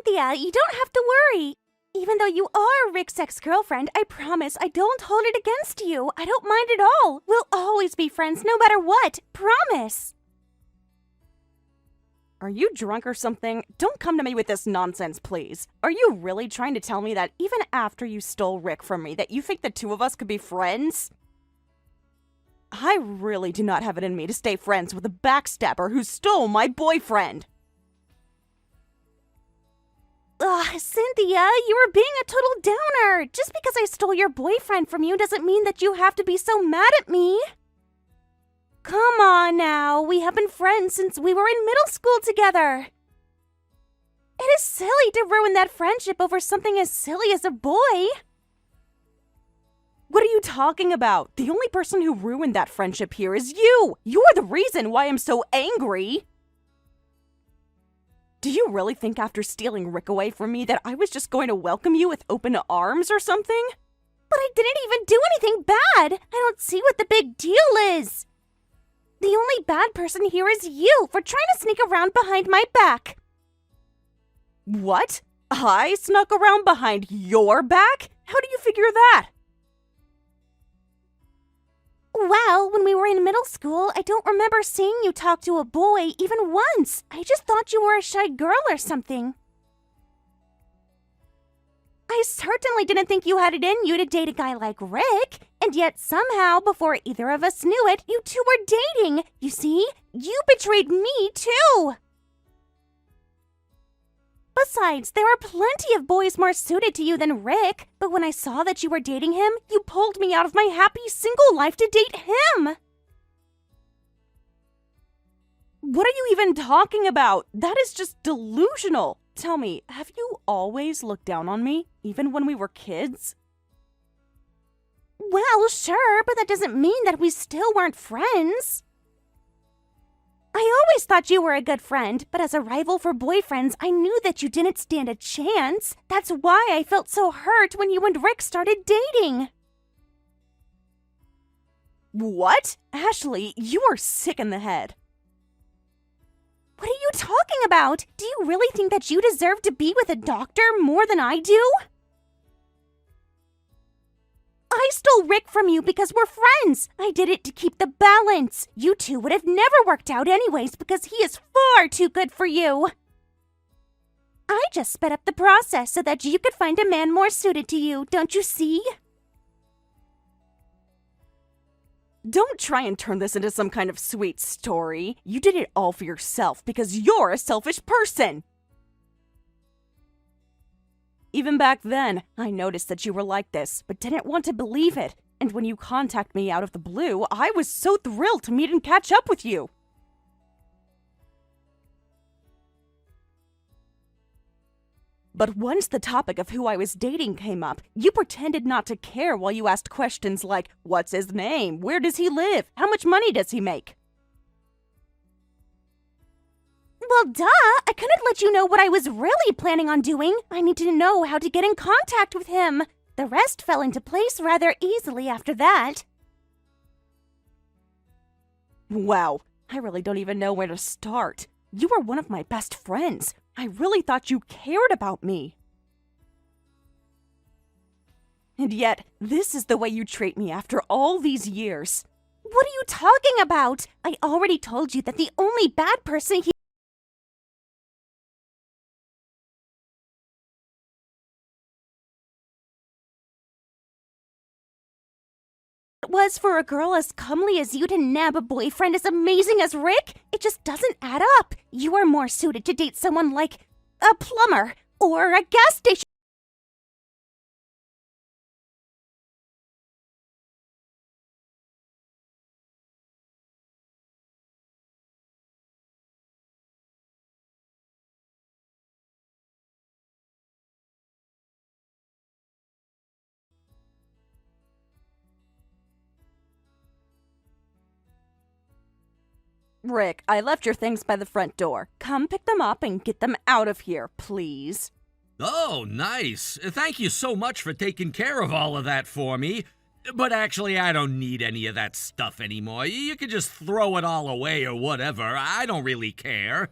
Cynthia, you don't have to worry. Even though you are Rick's ex-girlfriend, I promise I don't hold it against you. I don't mind at all. We'll always be friends no matter what. Promise. Are you drunk or something? Don't come to me with this nonsense, please. Are you really trying to tell me that even after you stole Rick from me, that you think the two of us could be friends? I really do not have it in me to stay friends with a backstabber who stole my boyfriend. Ugh, Cynthia, you were being a total downer. Just because I stole your boyfriend from you doesn't mean that you have to be so mad at me. Come on now, we have been friends since we were in middle school together. It is silly to ruin that friendship over something as silly as a boy. What are you talking about? The only person who ruined that friendship here is you. You're the reason why I'm so angry. Do you really think after stealing Rick away from me that I was just going to welcome you with open arms or something? But I didn't even do anything bad. I don't see what the big deal is. The only bad person here is you for trying to sneak around behind my back. What? I snuck around behind your back? How do you figure that? Well, when we were in middle school, I don't remember seeing you talk to a boy even once. I just thought you were a shy girl or something. I certainly didn't think you had it in you to date a guy like Rick, and yet somehow, before either of us knew it, you two were dating. You see, you betrayed me too. Besides, there are plenty of boys more suited to you than Rick, but when I saw that you were dating him, you pulled me out of my happy single life to date him. What are you even talking about? That is just delusional. Tell me, have you always looked down on me, even when we were kids? Well, sure, but that doesn't mean that we still weren't friends. I always thought you were a good friend, but as a rival for boyfriends, I knew that you didn't stand a chance. That's why I felt so hurt when you and Rick started dating. What? Ashley, you are sick in the head. What are you talking about? Do you really think that you deserve to be with a doctor more than I do? I stole Rick from you because we're friends. I did it to keep the balance. You two would have never worked out anyways because he is far too good for you. I just sped up the process so that you could find a man more suited to you, don't you see? Don't try and turn this into some kind of sweet story. You did it all for yourself because you're a selfish person. Even back then, I noticed that you were like this, but didn't want to believe it. And when you contacted me out of the blue, I was so thrilled to meet and catch up with you. But once the topic of who I was dating came up, you pretended not to care while you asked questions like, what's his name? Where does he live? How much money does he make? Well, duh! I couldn't let you know what I was really planning on doing. I needed to know how to get in contact with him. The rest fell into place rather easily after that. Wow, I really don't even know where to start. You were one of my best friends. I really thought you cared about me. And yet, this is the way you treat me after all these years. What are you talking about? I already told you that the only bad person here was for a girl as comely as you to nab a boyfriend as amazing as Rick. It just doesn't add up. You are more suited to date someone like a plumber or a gas station. Rick, I left your things by the front door. Come pick them up and get them out of here, please. Oh, nice. Thank you so much for taking care of all of that for me. But actually, I don't need any of that stuff anymore. You can just throw it all away or whatever. I don't really care.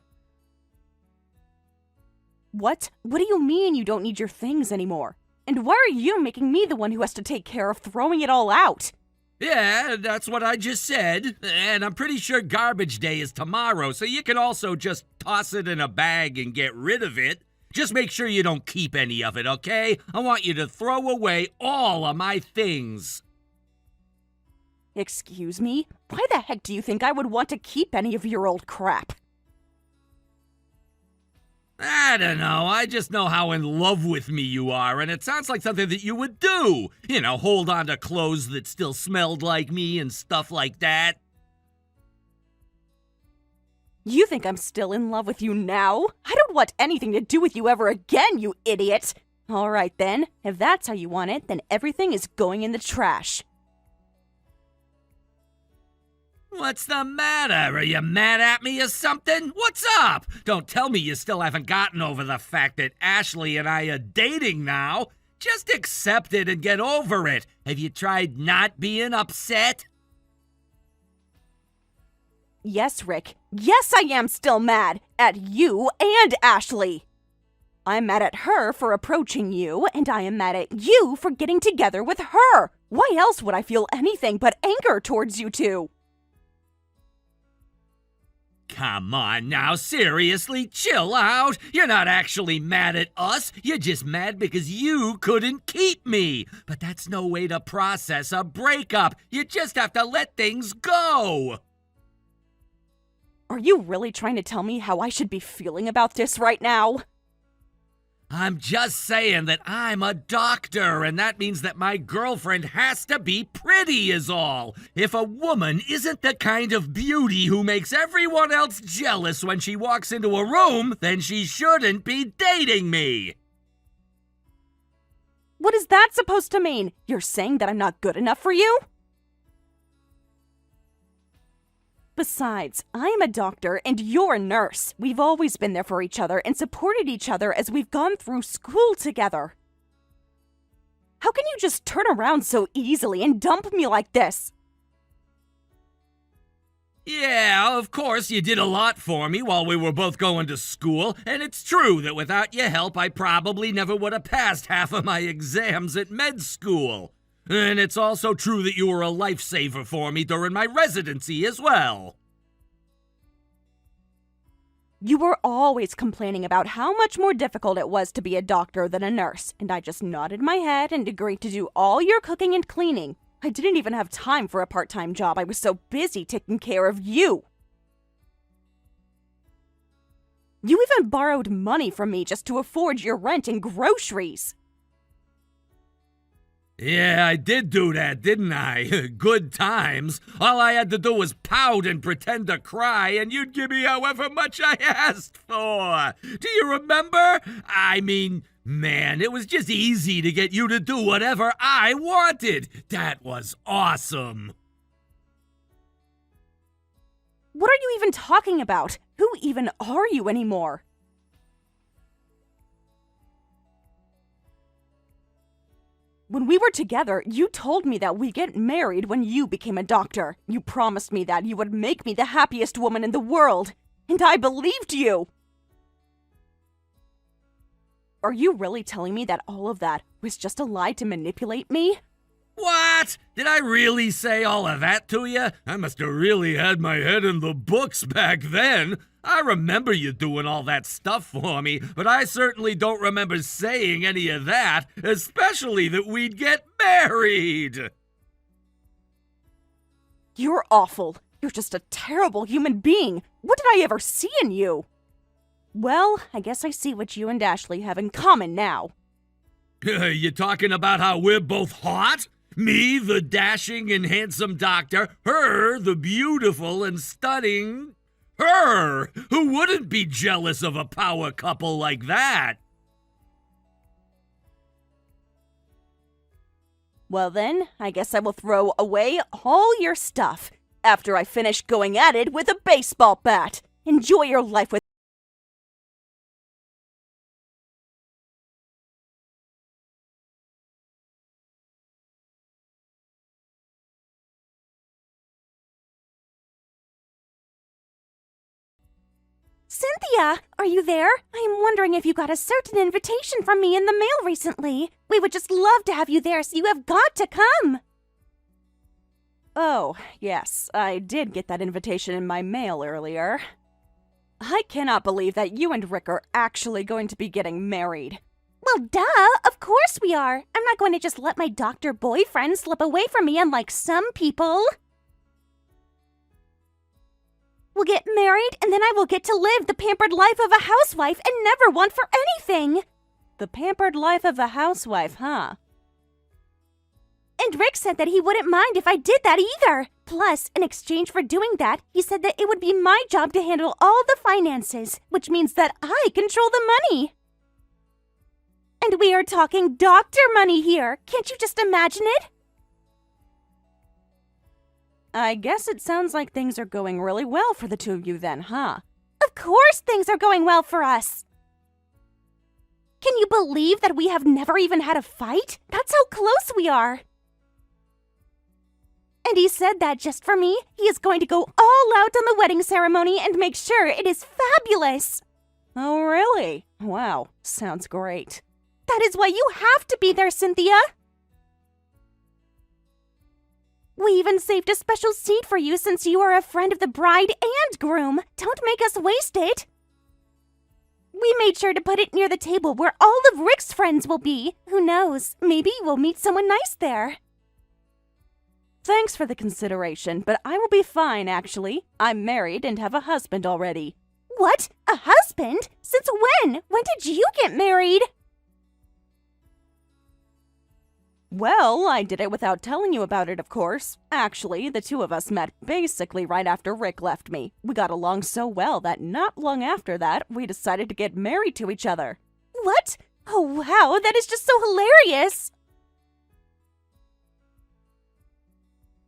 What? What do you mean you don't need your things anymore? And why are you making me the one who has to take care of throwing it all out? Yeah, that's what I just said. And I'm pretty sure garbage day is tomorrow, so you can also just toss it in a bag and get rid of it. Just make sure you don't keep any of it, okay? I want you to throw away all of my things. Excuse me? Why the heck do you think I would want to keep any of your old crap? I don't know. I just know how in love with me you are, and it sounds like something that you would do. You know, hold on to clothes that still smelled like me and stuff like that. You think I'm still in love with you now? I don't want anything to do with you ever again, you idiot! Alright then, if that's how you want it, then everything is going in the trash. What's the matter? Are you mad at me or something? What's up? Don't tell me you still haven't gotten over the fact that Ashley and I are dating now. Just accept it and get over it. Have you tried not being upset? Yes, Rick. Yes, I am still mad. At you and Ashley. I'm mad at her for approaching you, and I am mad at you for getting together with her. Why else would I feel anything but anger towards you two? Come on now, seriously, chill out. You're not actually mad at us. You're just mad because you couldn't keep me. But that's no way to process a breakup. You just have to let things go. Are you really trying to tell me how I should be feeling about this right now? I'm just saying that I'm a doctor, and that means that my girlfriend has to be pretty is all. If a woman isn't the kind of beauty who makes everyone else jealous when she walks into a room, then she shouldn't be dating me. What is that supposed to mean? You're saying that I'm not good enough for you? Besides, I am a doctor and you're a nurse. We've always been there for each other and supported each other as we've gone through school together. How can you just turn around so easily and dump me like this? Yeah, of course, you did a lot for me while we were both going to school, and it's true that without your help, I probably never would have passed half of my exams at med school. And it's also true that you were a lifesaver for me during my residency as well. You were always complaining about how much more difficult it was to be a doctor than a nurse, and I just nodded my head and agreed to do all your cooking and cleaning. I didn't even have time for a part-time job. I was so busy taking care of you. You even borrowed money from me just to afford your rent and groceries. Yeah, I did do that, didn't I? Good times. All I had to do was pout and pretend to cry, and you'd give me however much I asked for. Do you remember? I mean, man, it was just easy to get you to do whatever I wanted. That was awesome. What are you even talking about? Who even are you anymore? When we were together, you told me that we'd get married when you became a doctor. You promised me that you would make me the happiest woman in the world. And I believed you! Are you really telling me that all of that was just a lie to manipulate me? What? Did I really say all of that to you? I must have really had my head in the books back then. I remember you doing all that stuff for me, but I certainly don't remember saying any of that, especially that we'd get married. You're awful. You're just a terrible human being. What did I ever see in you? Well, I guess I see what you and Ashley have in common now. You talking about how we're both hot? Me, the dashing and handsome doctor, her, the beautiful and stunning... Her! Who wouldn't be jealous of a power couple like that? Well then, I guess I will throw away all your stuff after I finish going at it with a baseball bat. Enjoy your life with Cynthia, are you there? I am wondering if you got a certain invitation from me in the mail recently. We would just love to have you there, so you have got to come. Oh, yes, I did get that invitation in my mail earlier. I cannot believe that you and Rick are actually going to be getting married. Well, duh, of course we are. I'm not going to just let my doctor boyfriend slip away from me unlike some people. We'll get married, and then I will get to live the pampered life of a housewife and never want for anything. The pampered life of a housewife, huh? And Rick said that he wouldn't mind if I did that either. Plus, in exchange for doing that, he said that it would be my job to handle all the finances, which means that I control the money. And we are talking doctor money here. Can't you just imagine it? I guess it sounds like things are going really well for the two of you then, huh? Of course things are going well for us. Can you believe that we have never even had a fight? That's how close we are. And he said that just for me, he is going to go all out on the wedding ceremony and make sure it is fabulous. Oh, really? Wow, sounds great. That is why you have to be there, Cynthia. We even saved a special seat for you since you are a friend of the bride and groom. Don't make us waste it. We made sure to put it near the table where all of Rick's friends will be. Who knows? Maybe we'll meet someone nice there. Thanks for the consideration, but I will be fine, actually. I'm married and have a husband already. What? A husband? Since when? When did you get married? Well, I did it without telling you about it, of course. Actually, the two of us met basically right after Rick left me. We got along so well that not long after that, we decided to get married to each other. What? Oh, wow, that is just so hilarious.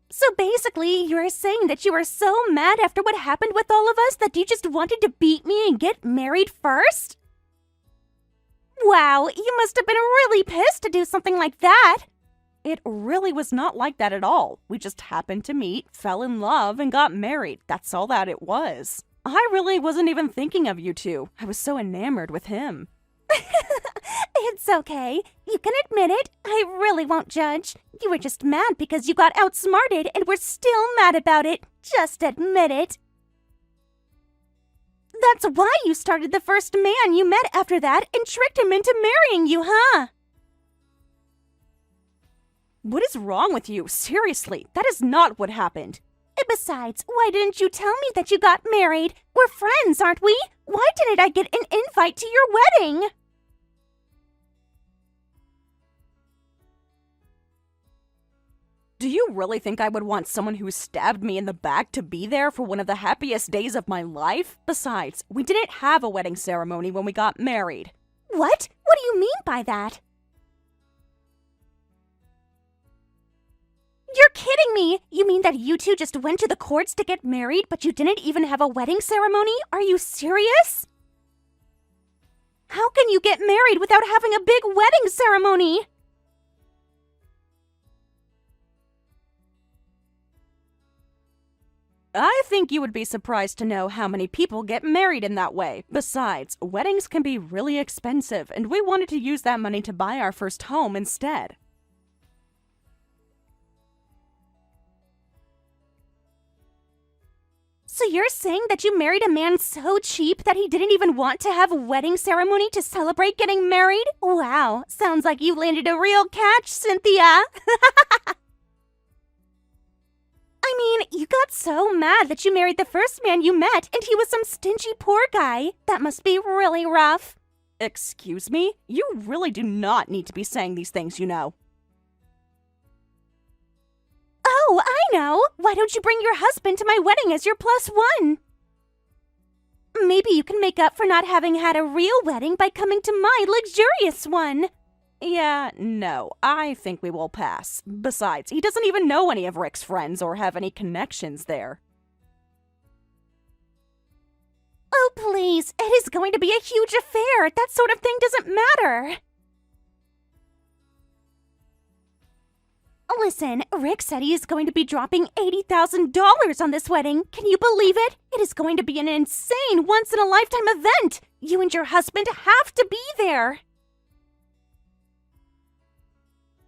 So basically, you're saying that you were so mad after what happened with all of us that you just wanted to beat me and get married first? Wow, you must have been really pissed to do something like that. It really was not like that at all. We just happened to meet, fell in love, and got married. That's all that it was. I really wasn't even thinking of you two. I was so enamored with him. It's okay. You can admit it. I really won't judge. You were just mad because you got outsmarted and we're still mad about it. Just admit it. That's why you started the first man you met after that and tricked him into marrying you, huh? What is wrong with you? Seriously, that is not what happened. And besides, why didn't you tell me that you got married? We're friends, aren't we? Why didn't I get an invite to your wedding? Do you really think I would want someone who stabbed me in the back to be there for one of the happiest days of my life? Besides, we didn't have a wedding ceremony when we got married. What? What do you mean by that? You're kidding me! You mean that you two just went to the courts to get married, but you didn't even have a wedding ceremony? Are you serious? How can you get married without having a big wedding ceremony? I think you would be surprised to know how many people get married in that way. Besides, weddings can be really expensive, and we wanted to use that money to buy our first home instead. So you're saying that you married a man so cheap that he didn't even want to have a wedding ceremony to celebrate getting married? Wow, sounds like you landed a real catch, Cynthia. I mean, you got so mad that you married the first man you met and he was some stingy poor guy. That must be really rough. Excuse me? You really do not need to be saying these things, you know. Oh, I know! Why don't you bring your husband to my wedding as your +1? Maybe you can make up for not having had a real wedding by coming to my luxurious one. Yeah, no, I think we will pass. Besides, he doesn't even know any of Rick's friends or have any connections there. Oh, please, it is going to be a huge affair. That sort of thing doesn't matter. Listen, Rick said he is going to be dropping $80,000 on this wedding. Can you believe it? It is going to be an insane once-in-a-lifetime event. You and your husband have to be there.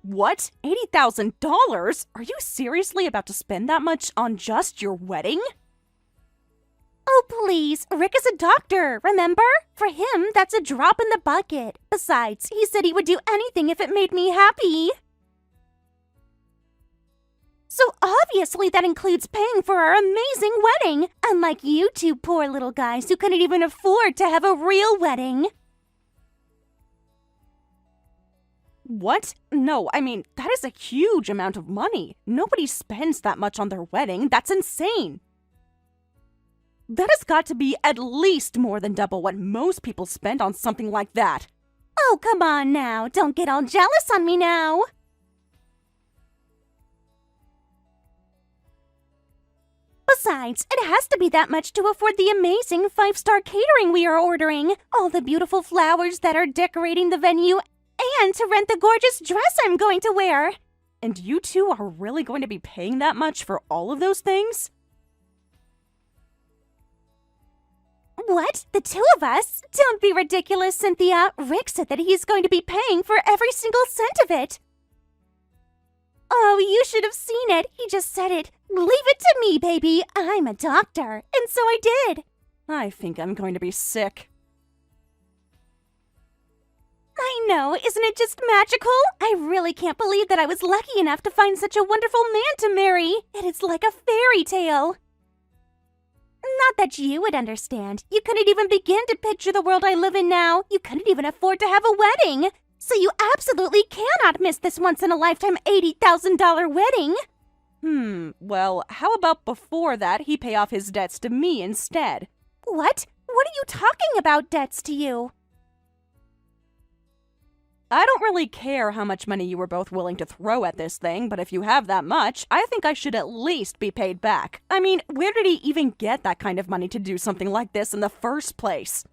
What? $80,000? Are you seriously about to spend that much on just your wedding? Oh, please. Rick is a doctor, remember? For him, that's a drop in the bucket. Besides, he said he would do anything if it made me happy. So obviously that includes paying for our amazing wedding. Unlike you two poor little guys who couldn't even afford to have a real wedding. What? No, I mean, that is a huge amount of money. Nobody spends that much on their wedding. That's insane. That has got to be at least more than double what most people spend on something like that. Oh, come on now. Don't get all jealous on me now. Besides, it has to be that much to afford the amazing 5-star catering we are ordering, all the beautiful flowers that are decorating the venue, and to rent the gorgeous dress I'm going to wear. And you two are really going to be paying that much for all of those things? What? The two of us? Don't be ridiculous, Cynthia. Rick said that he's going to be paying for every single cent of it. Oh, you should have seen it. He just said it. Leave it to me, baby. I'm a doctor. And so I did. I think I'm going to be sick. I know. Isn't it just magical? I really can't believe that I was lucky enough to find such a wonderful man to marry. It is like a fairy tale. Not that you would understand. You couldn't even begin to picture the world I live in now. You couldn't even afford to have a wedding. So you absolutely cannot miss this once-in-a-lifetime $80,000 wedding. Well, how about before that he pay off his debts to me instead? What? What are you talking about, debts to you? I don't really care how much money you were both willing to throw at this thing, but if you have that much, I think I should at least be paid back. I mean, where did he even get that kind of money to do something like this in the first place?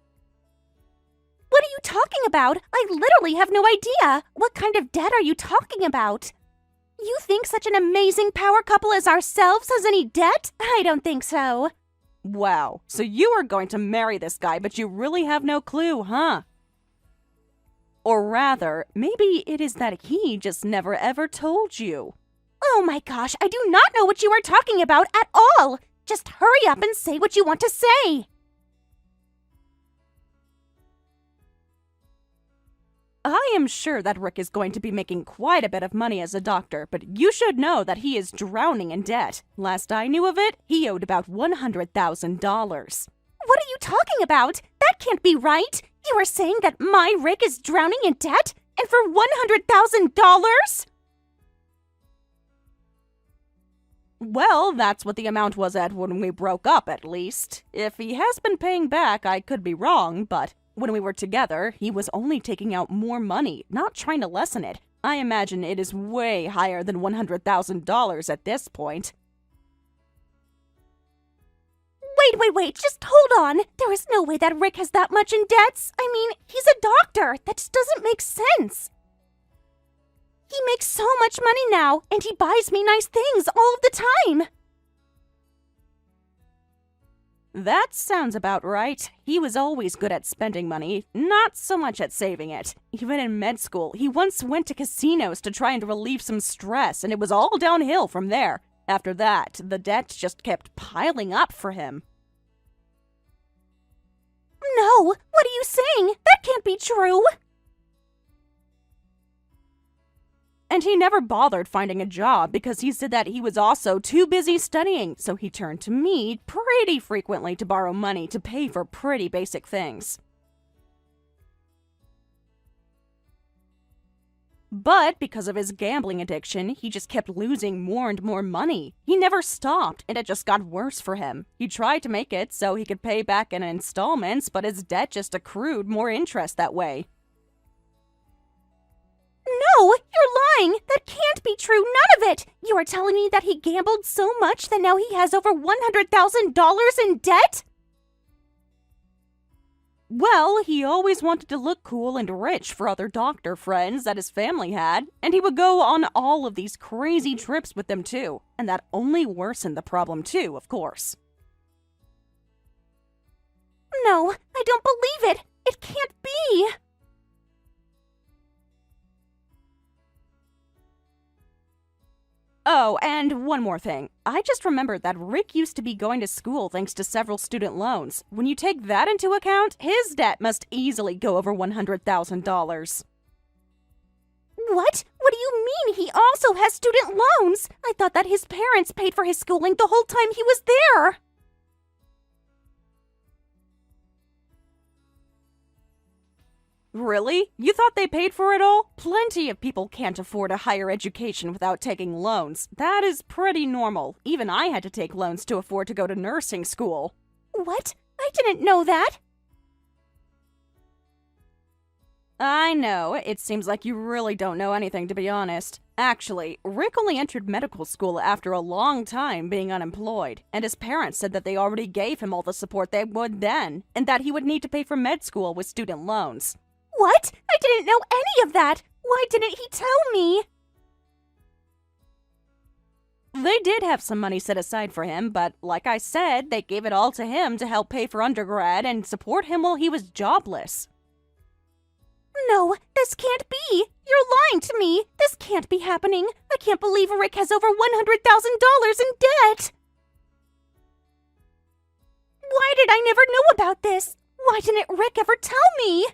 What are you talking about? I literally have no idea. What kind of debt are you talking about? You think such an amazing power couple as ourselves has any debt? I don't think so. Wow, so you are going to marry this guy, but you really have no clue, huh? Or rather, maybe it is that he just never ever told you. Oh my gosh, I do not know what you are talking about at all. Just hurry up and say what you want to say. I am sure that Rick is going to be making quite a bit of money as a doctor, but you should know that he is drowning in debt. Last I knew of it, he owed about $100,000. What are you talking about? That can't be right. You are saying that my Rick is drowning in debt? And for $100,000? Well, that's what the amount was at when we broke up, at least. If he has been paying back, I could be wrong, but when we were together, he was only taking out more money, not trying to lessen it. I imagine it is way higher than $100,000 at this point. Wait, just hold on. There is no way that Rick has that much in debts. I mean, he's a doctor. That just doesn't make sense. He makes so much money now, and he buys me nice things all of the time. That sounds about right. He was always good at spending money, not so much at saving it. Even in med school, he once went to casinos to try and relieve some stress, and it was all downhill from there. After that, the debt just kept piling up for him. No, what are you saying? That can't be true. And he never bothered finding a job because he said that he was also too busy studying, so he turned to me pretty frequently to borrow money to pay for pretty basic things. But because of his gambling addiction, he just kept losing more and more money. He never stopped, and it just got worse for him. He tried to make it so he could pay back in installments, but his debt just accrued more interest that way. No, you're lying. That can't be true. None of it. You are telling me that he gambled so much that now he has over $100,000 in debt? Well, he always wanted to look cool and rich for other doctor friends that his family had, and he would go on all of these crazy trips with them too, and that only worsened the problem too, of course. No, I don't believe it! It can't be! Oh, and one more thing. I just remembered that Rick used to be going to school thanks to several student loans. When you take that into account, his debt must easily go over $100,000. What? What do you mean he also has student loans? I thought that his parents paid for his schooling the whole time he was there. Really? You thought they paid for it all? Plenty of people can't afford a higher education without taking loans. That is pretty normal. Even I had to take loans to afford to go to nursing school. What? I didn't know that. I know. It seems like you really don't know anything, to be honest. Actually, Rick only entered medical school after a long time being unemployed, and his parents said that they already gave him all the support they would then, and that he would need to pay for med school with student loans. What? I didn't know any of that! Why didn't he tell me? They did have some money set aside for him, but like I said, they gave it all to him to help pay for undergrad and support him while he was jobless. No, this can't be! You're lying to me! This can't be happening! I can't believe Rick has over $100,000 in debt! Why did I never know about this? Why didn't Rick ever tell me?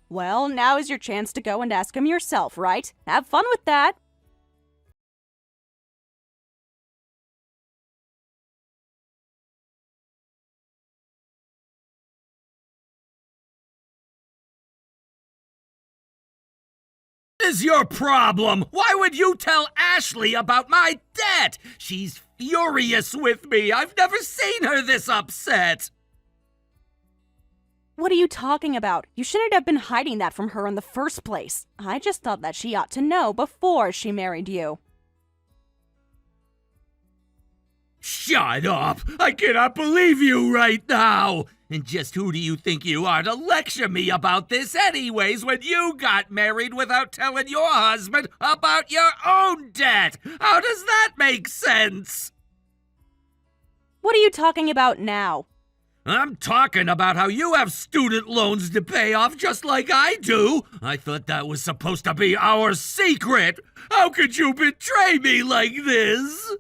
Well, now is your chance to go and ask him yourself, right? Have fun with that. What is your problem? Why would you tell Ashley about my debt? She's furious with me. I've never seen her this upset. What are you talking about? You shouldn't have been hiding that from her in the first place. I just thought that she ought to know before she married you. Shut up! I cannot believe you right now! And just who do you think you are to lecture me about this anyways when you got married without telling your husband about your own debt? How does that make sense? What are you talking about now? I'm talking about how you have student loans to pay off just like I do. I thought that was supposed to be our secret. How could you betray me like this?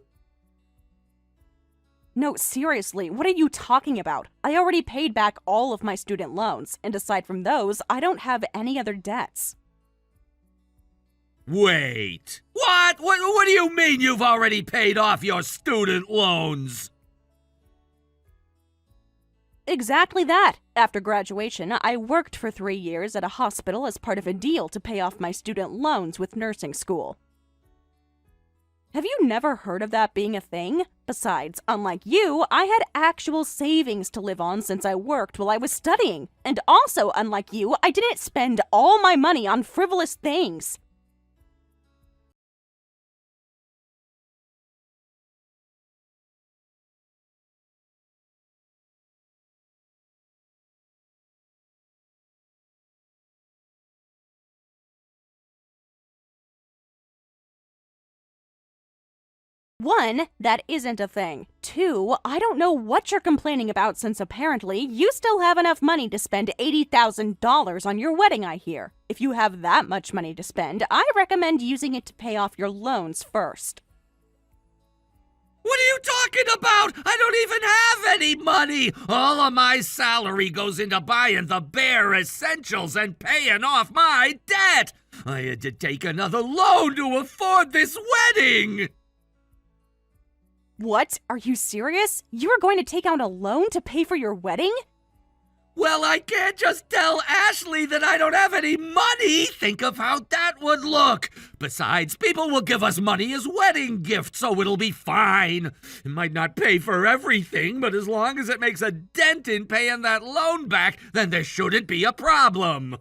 No, seriously, what are you talking about? I already paid back all of my student loans, and aside from those, I don't have any other debts. Wait. What? What do you mean you've already paid off your student loans? Exactly that. After graduation, I worked for 3 years at a hospital as part of a deal to pay off my student loans with nursing school. Have you never heard of that being a thing? Besides, unlike you, I had actual savings to live on since I worked while I was studying. And also, unlike you, I didn't spend all my money on frivolous things. One, that isn't a thing. Two, I don't know what you're complaining about since apparently you still have enough money to spend $80,000 on your wedding, I hear. If you have that much money to spend, I recommend using it to pay off your loans first. What are you talking about? I don't even have any money. All of my salary goes into buying the bare essentials and paying off my debt. I had to take another loan to afford this wedding. What? Are you serious? You are going to take out a loan to pay for your wedding? Well, I can't just tell Ashley that I don't have any money. Think of how that would look. Besides, people will give us money as wedding gifts, so it'll be fine. It might not pay for everything, but as long as it makes a dent in paying that loan back, then there shouldn't be a problem.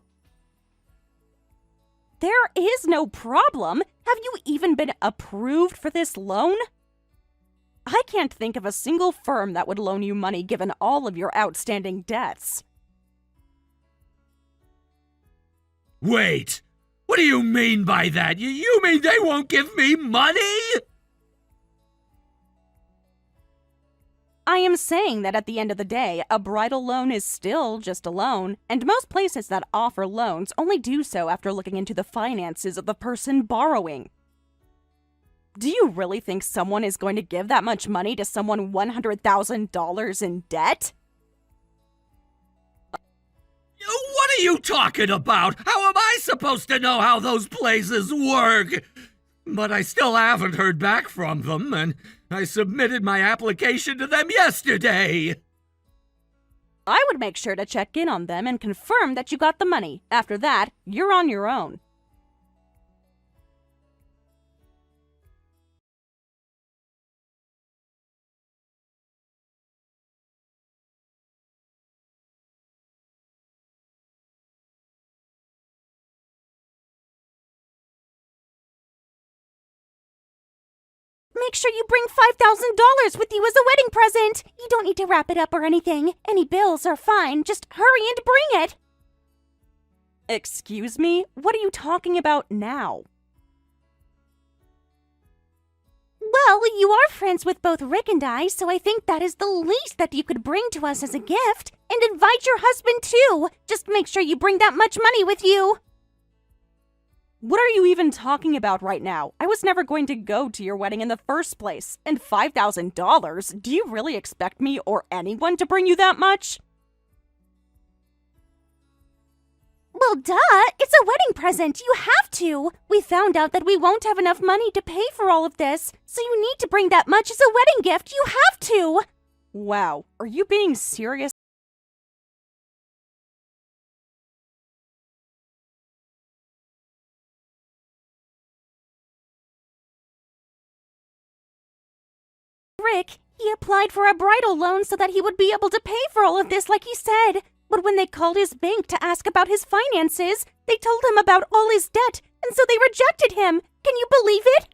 There is no problem. Have you even been approved for this loan? I can't think of a single firm that would loan you money given all of your outstanding debts. Wait, what do you mean by that? You mean they won't give me money? I am saying that at the end of the day, a bridal loan is still just a loan, and most places that offer loans only do so after looking into the finances of the person borrowing. Do you really think someone is going to give that much money to someone $100,000 in debt? What are you talking about? How am I supposed to know how those places work? But I still haven't heard back from them, and I submitted my application to them yesterday. I would make sure to check in on them and confirm that you got the money. After that, you're on your own. Make sure you bring $5,000 with you as a wedding present. You don't need to wrap it up or anything. Any bills are fine. Just hurry and bring it. Excuse me? What are you talking about now? Well, you are friends with both Rick and I, so I think that is the least that you could bring to us as a gift. And invite your husband too. Just make sure you bring that much money with you. What are you even talking about right now? I was never going to go to your wedding in the first place. And $5,000? Do you really expect me or anyone to bring you that much? Well, duh. It's a wedding present. You have to. We found out that we won't have enough money to pay for all of this. So you need to bring that much as a wedding gift. You have to. Wow. Are you being serious? Rick, he applied for a bridal loan so that he would be able to pay for all of this like he said. But when they called his bank to ask about his finances, they told him about all his debt, and so they rejected him. Can you believe it?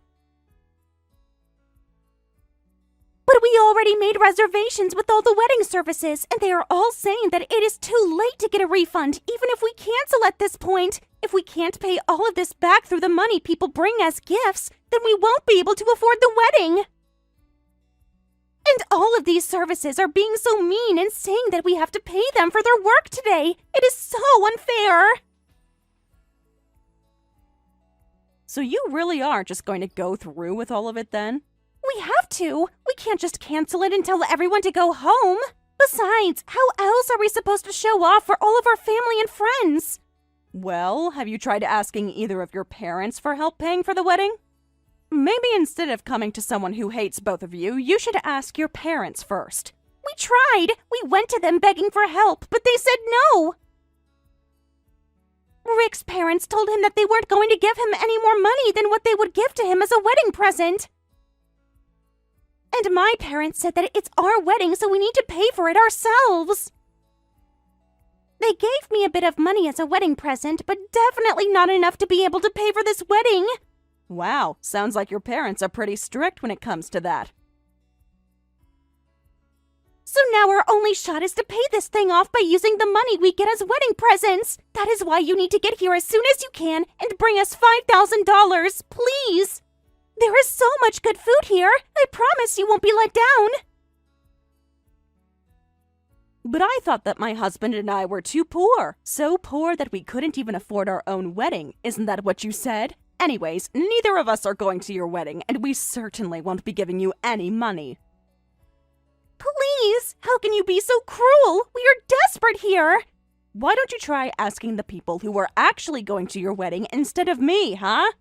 But we already made reservations with all the wedding services, and they are all saying that it is too late to get a refund, even if we cancel at this point. If we can't pay all of this back through the money people bring as gifts, then we won't be able to afford the wedding. And all of these services are being so mean and saying that we have to pay them for their work today. It is so unfair. So you really are just going to go through with all of it then? We have to. We can't just cancel it and tell everyone to go home. Besides, how else are we supposed to show off for all of our family and friends? Well, have you tried asking either of your parents for help paying for the wedding? Maybe instead of coming to someone who hates both of you, you should ask your parents first. We tried. We went to them begging for help, but they said no. Rick's parents told him that they weren't going to give him any more money than what they would give to him as a wedding present. And my parents said that it's our wedding, so we need to pay for it ourselves. They gave me a bit of money as a wedding present, but definitely not enough to be able to pay for this wedding. Wow, sounds like your parents are pretty strict when it comes to that. So now our only shot is to pay this thing off by using the money we get as wedding presents. That is why you need to get here as soon as you can and bring us $5,000, please. There is so much good food here. I promise you won't be let down. But I thought that my husband and I were too poor. So poor that we couldn't even afford our own wedding. Isn't that what you said? Anyways, neither of us are going to your wedding, and we certainly won't be giving you any money. Please, how can you be so cruel? We are desperate here. Why don't you try asking the people who are actually going to your wedding instead of me, huh?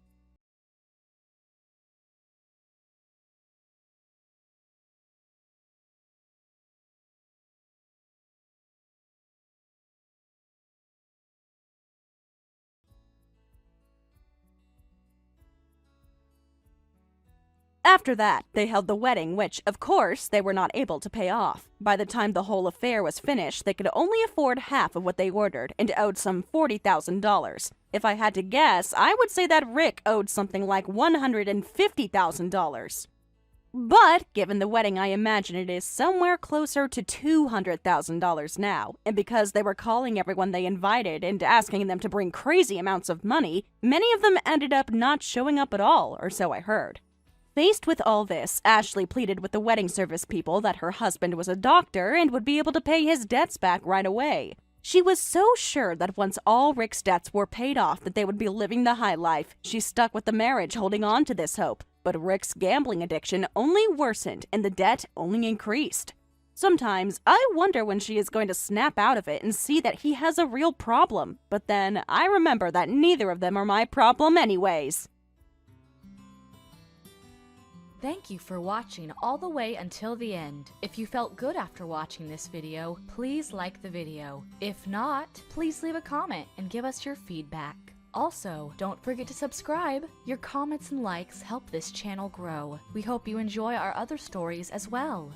After that, they held the wedding, which, of course, they were not able to pay off. By the time the whole affair was finished, they could only afford half of what they ordered and owed some $40,000. If I had to guess, I would say that Rick owed something like $150,000. But given the wedding, I imagine it is somewhere closer to $200,000 now. And because they were calling everyone they invited and asking them to bring crazy amounts of money, many of them ended up not showing up at all, or so I heard. Faced with all this, Ashley pleaded with the wedding service people that her husband was a doctor and would be able to pay his debts back right away. She was so sure that once all Rick's debts were paid off that they would be living the high life. She stuck with the marriage, holding on to this hope. But Rick's gambling addiction only worsened and the debt only increased. Sometimes I wonder when she is going to snap out of it and see that he has a real problem. But then I remember that neither of them are my problem anyways. Thank you for watching all the way until the end. If you felt good after watching this video, please like the video. If not, please leave a comment and give us your feedback. Also, don't forget to subscribe. Your comments and likes help this channel grow. We hope you enjoy our other stories as well.